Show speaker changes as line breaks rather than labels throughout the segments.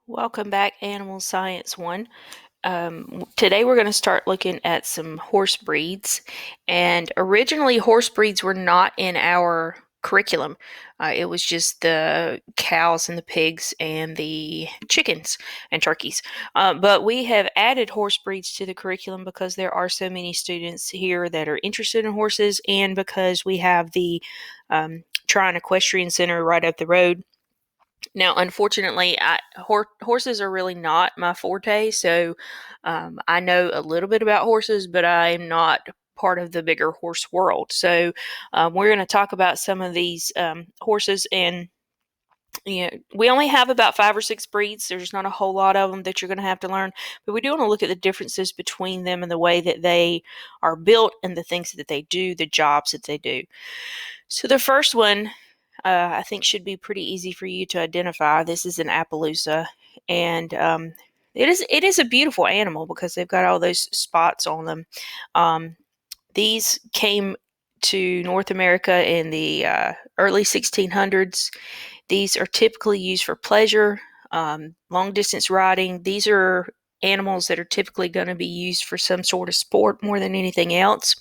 Welcome back, Animal Science 1. Today we're going to start looking at some horse breeds. And originally, horse breeds were not in our curriculum. It was just the cows and the pigs and the chickens and turkeys. But we have added horse breeds to the curriculum because there are so many students here that are interested in horses, and because we have the Tryon Equestrian Center right up the road. Now, unfortunately, horses are really not my forte, so I know a little bit about horses, but I am not part of the bigger horse world. So we're going to talk about some of these horses, and we only have about 5 or 6 breeds. There's not a whole lot of them that you're going to have to learn, but we do want to look at the differences between them and the way that they are built and the things that they do, the jobs that they do. So the first one I think should be pretty easy for you to identify. This is an Appaloosa, and it is a beautiful animal because they've got all those spots on them. These came to North America in the early 1600s. These are typically used for pleasure, long distance riding. These are animals that are typically going to be used for some sort of sport more than anything else.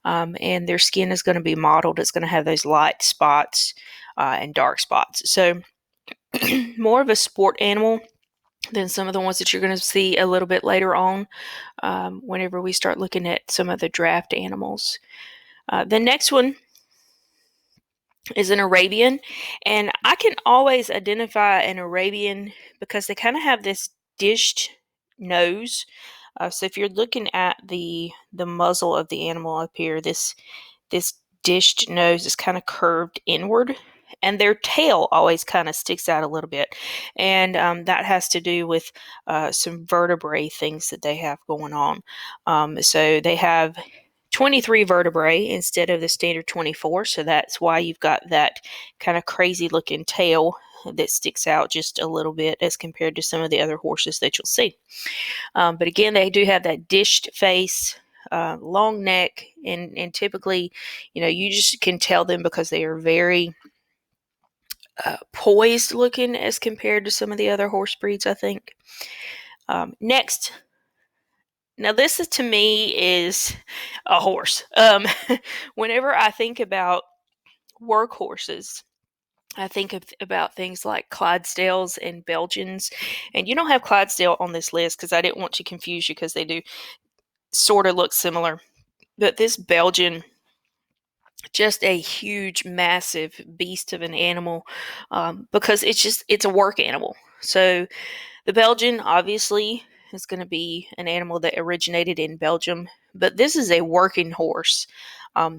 And their skin is going to be mottled. It's going to have those light spots and dark spots. So more of a sport animal than some of the ones that you're going to see a little bit later on whenever we start looking at some of the draft animals. The next one is an Arabian, and I can always identify an Arabian because they kind of have this dished nose. So if you're looking at the muzzle of the animal up here, this dished nose is kind of curved inward, and their tail always kind of sticks out a little bit, and that has to do with some vertebrae things that they have going on. So they have 23 vertebrae instead of the standard 24, so that's why you've got that kind of crazy looking tail that sticks out just a little bit as compared to some of the other horses that you'll see. But again, they do have that dished face, long neck, and typically, you just can tell them because they are very poised looking as compared to some of the other horse breeds, I think. Next, now this is, to me, is a horse. Whenever I think about workhorses, I think about things like Clydesdales and Belgians. And you don't have Clydesdale on this list because I didn't want to confuse you, because they do sort of look similar. But this Belgian, just a huge, massive beast of an animal, because it's a work animal. So the Belgian obviously is going to be an animal that originated in Belgium, but this is a working horse.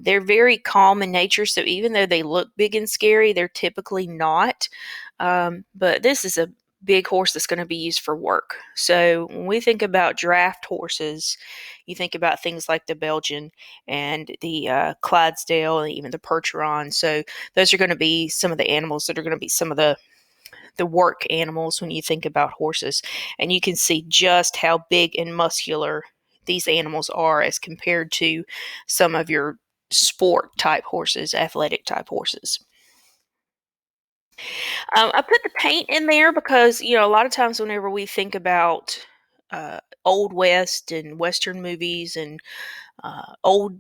They're very calm in nature, so even though they look big and scary, they're typically not. But this is a big horse that's going to be used for work. So when we think about draft horses, you think about things like the Belgian and the Clydesdale and even the Percheron. So those are going to be some of the animals that are going to be some of the work animals when you think about horses. And you can see just how big and muscular these animals are as compared to some of your sport type horses, athletic type horses. I put the paint in there because, a lot of times whenever we think about Old West and Western movies and old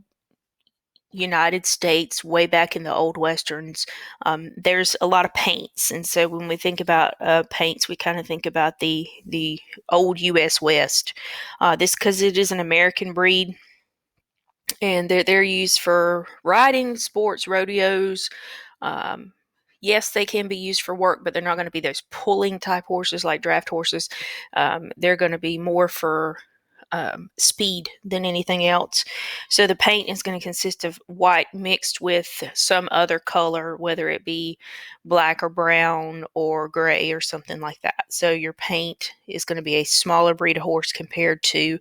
United States, way back in the old westerns, there's a lot of paints, and so when we think about paints, we kind of think about the old U.S. West. This because it is an American breed, and they're used for riding, sports, rodeos. Um, yes, they can be used for work, but they're not going to be those pulling type horses like draft horses. They're going to be more for speed than anything else. So the paint is going to consist of white mixed with some other color, whether it be black or brown or gray or something like that. So your paint is going to be a smaller breed of horse compared to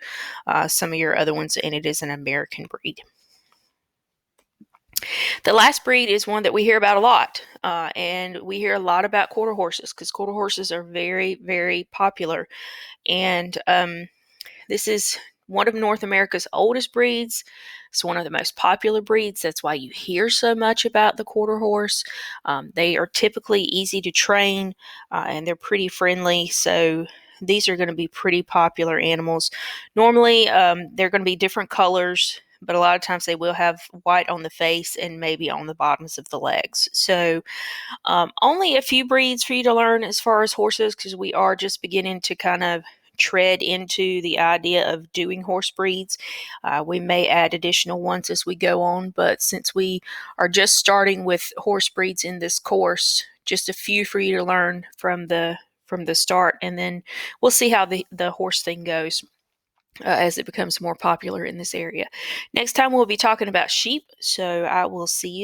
some of your other ones, and it is an American breed. The last breed is one that we hear about a lot, and we hear a lot about quarter horses because quarter horses are very, very popular. And this is one of North America's oldest breeds. It's one of the most popular breeds. That's why you hear so much about the quarter horse. They are typically easy to train, and they're pretty friendly. So these are going to be pretty popular animals. Normally, they're going to be different colors, but a lot of times they will have white on the face and maybe on the bottoms of the legs. So only a few breeds for you to learn as far as horses, because we are just beginning to kind of tread into the idea of doing horse breeds. We may add additional ones as we go on, but since we are just starting with horse breeds in this course, just a few for you to learn from the start, and then we'll see how the horse thing goes. As it becomes more popular in this area. Next time we'll be talking about sheep, so I will see you